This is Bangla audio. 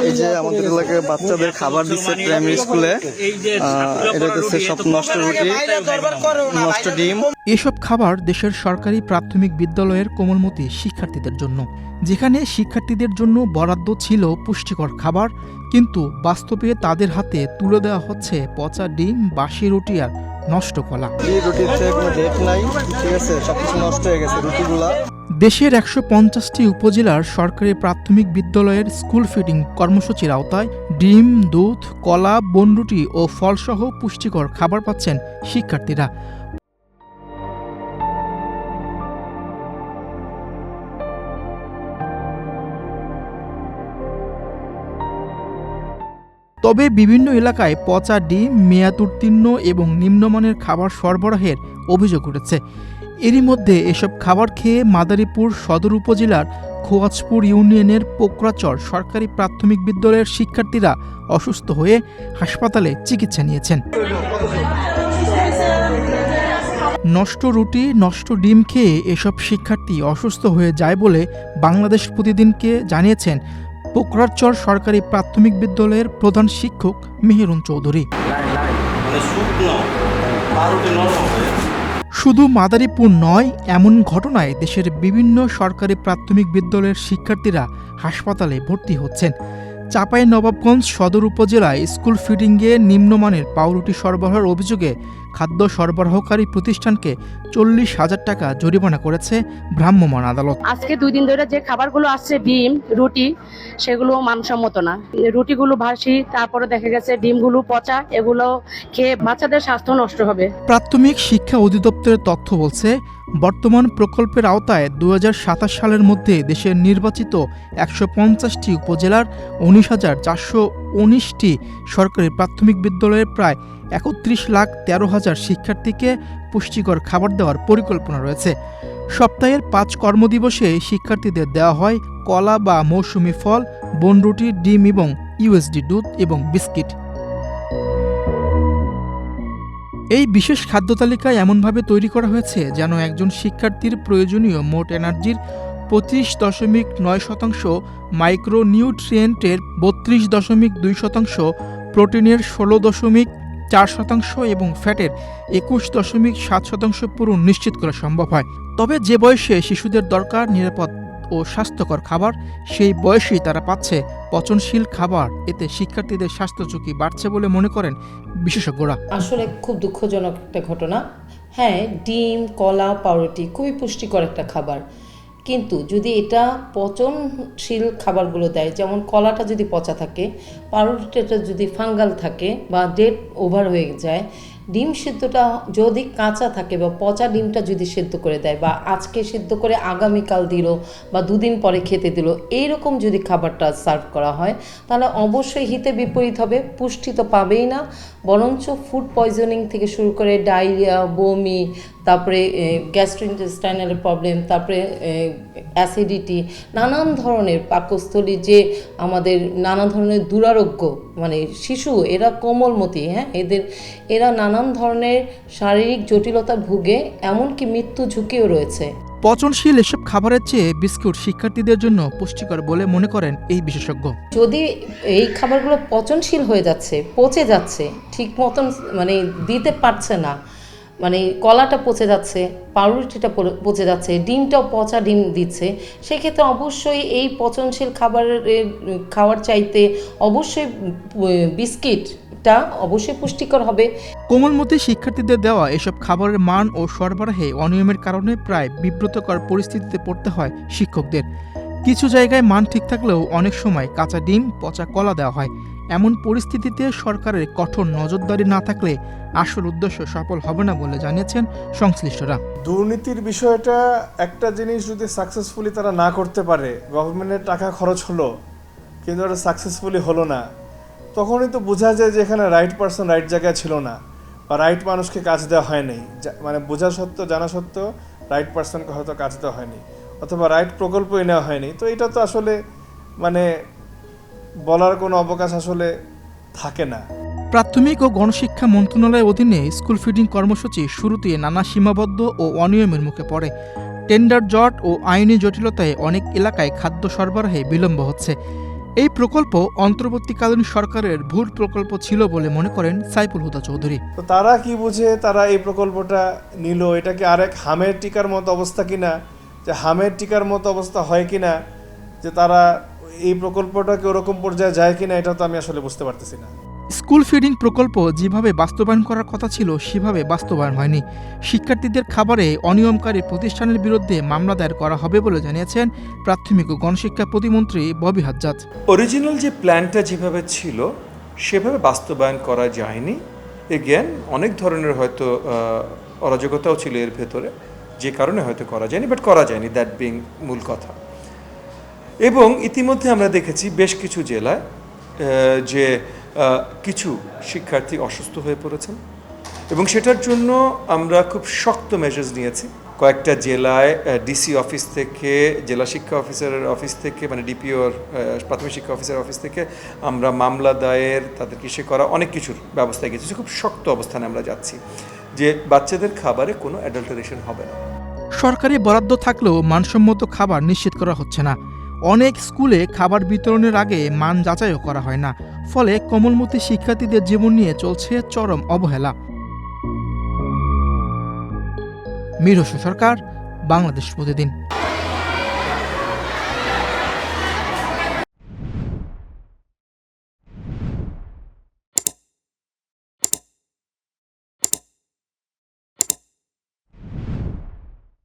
এই যে আমাদের এলাকায় বাচ্চাদের খাবার দিচ্ছে প্রাইমারি স্কুলে, এটা হচ্ছে সব নষ্ট রুটি, নষ্ট ডিম। এসব খাবার দেশের সরকারি প্রাথমিক বিদ্যালয়ের কোমলমতি শিক্ষার্থীদের জন্য, যেখানে শিক্ষার্থীদের জন্য বরাদ্দ ছিল পুষ্টিকর খাবার, কিন্তু বাস্তবে তাদের হাতে তুলে দেওয়া হচ্ছে পচা ডিম, বাসি রুটি আর নষ্ট কলা। এই রুটিতে কোনো ডেট নাই, ঠিক আছে, সবকিছু নষ্ট হয়ে গেছে রুটিগুলা। দেশের ১৫০টি উপজেলার সরকারি প্রাথমিক বিদ্যালয়ের স্কুল ফিডিং কর্মসূচির আওতায় ডিম, দুধ, কলা, বনরুটি ও ফলসহ পুষ্টিকর খাবার পাচ্ছেন শিক্ষার্থীরা। তবে বিভিন্ন এলাকায় পচা ডিম, মেয়াদ উত্তীর্ণ এবং নিম্নমানের খাবার সরবরাহের অভিযোগ উঠেছে। এরই মধ্যে এসব খাবার খেয়ে মাদারীপুর সদর উপজেলার খোয়াজপুর ইউনিয়নের পোকরাচর সরকারি প্রাথমিক বিদ্যালয়ের শিক্ষার্থীরা অসুস্থ হয়ে হাসপাতালে চিকিৎসা নিয়েছেন। নষ্ট রুটি, নষ্ট ডিম খেয়ে এসব শিক্ষার্থী অসুস্থ হয়ে যায় বলে বাংলাদেশ প্রতিদিনকে জানিয়েছেন পোকরাচর সরকারি প্রাথমিক বিদ্যালয়ের প্রধান শিক্ষক মেহেরুন চৌধুরী। শুধু মাদারীপুর নয়, এমন ঘটনায় দেশের বিভিন্ন সরকারি প্রাথমিক বিদ্যালয়ের শিক্ষার্থীরা হাসপাতালে ভর্তি হচ্ছেন। চাঁপাইনবাবগঞ্জ সদর উপজেলায় স্কুল ফিডিংয়ে নিম্নমানের পাউরুটি সরবরাহের অভিযোগে খাদ্য সরবরাহকারী প্রতিষ্ঠানকে ৪০,০০০ টাকা জরিমানা করেছে ভ্রাম্যমাণ আদালত। আজকে 2 দিন ধরে যে খাবারগুলো আসছে, ডিম, রুটি, সেগুলো মানসম্মত না। রুটিগুলো ভাসি, তারপরে দেখা গেছে ডিমগুলো পচা, এগুলো খেয়ে বাচ্চাদের স্বাস্থ্য নষ্ট হবে। প্রাথমিক শিক্ষা অধিদপ্তরের তথ্য বলছে, বর্তমান প্রকল্পের আওতায় ২০২৭ সালের মধ্যে দেশের নির্বাচিত ১৫০টি উপজেলার ১৯,৪১৯টি সরকারি প্রাথমিক বিদ্যালয়ের প্রায় ৩১,১৩,০০০ শিক্ষার্থীকে পুষ্টিকর খাবার দেওয়ার পরিকল্পনা রয়েছে। সপ্তাহের ৫ কর্মদিবসে শিক্ষার্থীদের দেওয়া হয় কলা বা মৌসুমি ফল, বনরুটি, ডিম এবং ইউএসডি দুধ এবং বিস্কিট। এই বিশেষ খাদ্য তালিকায় এমনভাবে তৈরি করা হয়েছে যেন একজন শিক্ষার্থীর প্রয়োজনীয় মোট এনার্জির ২৫.৯%, মাইক্রোনিউট্রিয়েন্টের ৩২.২%, প্রোটিনের ১৬.৪% এবং ফ্যাটের ২১.৭% পূরণ নিশ্চিত করা সম্ভব হয়। তবে যে বয়সে শিশুদের দরকার নিরাপদ ও স্বাস্থ্যকর খাবার, সেই বয়সেই তারা পাচ্ছে পচনশীল খাবার। এতে শিক্ষার্থীদের স্বাস্থ্য ঝুঁকি বাড়ছে বলে মনে করেন বিশেষজ্ঞরা। আসলে খুব দুঃখজনক একটা ঘটনা। হ্যাঁ, ডিম, কলা, পাউরুটি খুবই পুষ্টিকর একটা খাবার, কিন্তু যদি এটা পচনশীল খাবারগুলো দেয়, যেমন কলাটা যদি পচা থাকে, পাউরুটিটা যদি ফাঙ্গাল থাকে বা ডেট ওভার হয়ে যায়, ডিম সিদ্ধটা যদি কাঁচা থাকে বা পচা ডিমটা যদি সেদ্ধ করে দেয় বা আজকে সেদ্ধ করে আগামীকাল দিল বা 2 দিন পরে খেতে দিল, এইরকম যদি খাবারটা সার্ভ করা হয় তাহলে অবশ্যই হিতে বিপরীত হবে। পুষ্টি তো পাবেই না, বরঞ্চ ফুড পয়জনিং থেকে শুরু করে ডায়রিয়া, বমি, তারপরে গ্যাস্ট্রোইন্টেস্টাইনাল প্রবলেম, তারপরে অ্যাসিডিটি, নানান ধরনের পাকস্থলী যে আমাদের নানা ধরনের দুরারোগ্য, মানে শিশু এরা কোমলমতি, হ্যাঁ, এরা নানান ধরনের শারীরিক জটিলতা ভুগে, এমনকি মৃত্যু ঝুঁকিও রয়েছে। পচনশীল এসব খাবারের চেয়ে বিস্কুট শিক্ষার্থীদের জন্য পুষ্টিকর বলে মনে করেন এই বিশেষজ্ঞ। যদি এই খাবারগুলো পচনশীল হয়ে যাচ্ছে, পচে যাচ্ছে, ঠিক মতন মানে দিতে পারছে না, মানে কলাটা পচে যাচ্ছে, পাউরুটিটা পচে যাচ্ছে, ডিমটাও পচা ডিম দিচ্ছে, সেক্ষেত্রে অবশ্যই এই পচনশীল খাওয়ার চাইতে অবশ্যই বিস্কিটটা অবশ্যই পুষ্টিকর হবে। কোমলমতি শিক্ষার্থীদের দেওয়া এসব খাবারের মান ও সরবরাহে অনিয়মের কারণে প্রায় বিব্রতকর পরিস্থিতিতে পড়তে হয় শিক্ষকদের। কিছু জায়গায় মান ঠিক থাকলেও অনেক সময় কাঁচা ডিম, পচা কলা দেওয়া হয়। এমন পরিস্থিতিতে সরকারের কঠোর নজরদারি না থাকলে আসল উদ্দেশ্য সফল হবে না বলে জানিয়েছেন সংশ্লিষ্টরা। দুর্নীতির বিষয়টা একটা জিনিস যদি সাকসেসফুলি তারা না করতে পারে, গভর্নমেন্টের টাকা খরচ হলো কিন্তু এটা সাকসেসফুলি হলো না, তখনই তো বোঝা যায় যে এখানে রাইট পারসন রাইট জায়গায় ছিল না বা রাইট মানুষকে কাজ দেওয়া হয়নি। মানে বোঝা সত্ত্বেও, জানা সত্ত্বেও রাইট পারসনকে হয়তো কাজ দেওয়া হয়নি অথবা রাইট প্রকল্পই নেওয়া হয়নি। তো এটা তো আসলে মানে বলার কোনো অবকাশ আসলে থাকে না। প্রাথমিক ও গণশিক্ষা মন্ত্রণালয়ের অধীনে স্কুল ফিডিং কর্মসূচি শুরুতে নানা সীমাবদ্ধ ও অনিয়মের মুখে পড়ে। টেন্ডার জট ও আইনি জটিলতায় অনেক এলাকায় খাদ্য সরবরাহে বিলম্ব হচ্ছে। এই প্রকল্প অন্তর্বর্তীকালীন সরকারের ভুল প্রকল্প ছিল বলে মনে করেন সাইফুল হুদা চৌধুরী। তো তারা কি বুঝে তারা এই প্রকল্পটা নিল, এটা কি আরেক হামের টিকার মতো অবস্থা কিনা, যে হামের টিকার মতো অবস্থা হয় কিনা, যে তারা এই প্রকল্পটাকে ওরকম পর্যায়ে যায় কিনা, এটা তো আমি আসলে বুঝতে পারতেছি না। স্কুল ফিডিং প্রকল্প যেভাবে বাস্তবায়ন করার কথা ছিল সেভাবে বাস্তবায়ন হয়নি। শিক্ষার্থীদের খাবারে অনিয়মকারী প্রতিষ্ঠানের বিরুদ্ধে মামলা দায়ের করা হবে বলে জানিয়েছেন প্রাথমিক ও গণশিক্ষা প্রতিমন্ত্রী ববি হাজ্জাজ। অরিজিনাল যে প্ল্যানটা যেভাবে ছিল সেভাবে বাস্তবায়ন করা যায়নি। এগেন অনেক ধরনের হয়তো অরাজকতাও ছিল এর ভেতরে, যে কারণে হয়তো করা যায়নি, বাট করা যায়নি, দ্যাট বিং মূল কথা। এবং ইতিমধ্যে আমরা দেখেছি বেশ কিছু জেলায় যে কিছু শিক্ষার্থী অসুস্থ হয়ে পড়েছেন এবং সেটার জন্য আমরা খুব শক্ত মেজার্স নিয়েছি। কয়েকটা জেলায় ডিসি অফিস থেকে, জেলা শিক্ষা অফিসারের অফিস থেকে, মানে ডিপিওর প্রাথমিক শিক্ষা অফিসারের অফিস থেকে আমরা মামলা দায়ের, তাদের কিসে করা, অনেক কিছুর ব্যবস্থা গেছি। খুব শক্ত অবস্থানে আমরা যাচ্ছি যে বাচ্চাদের খাবারে কোনো অ্যাডাল্টারেশন হবে না। সরকারি বরাদ্দ থাকলেও মানসম্মত খাবার নিশ্চিত করা হচ্ছে না। অনেক স্কুলে খাবার বিতরণের আগে মান যাচাইও করা হয় না, ফলে কোমলমতি শিক্ষার্থীদের জীবন নিয়ে চলছে চরম অবহেলা। মীর হোসেন সরকার, বাংলাদেশ প্রতিদিন।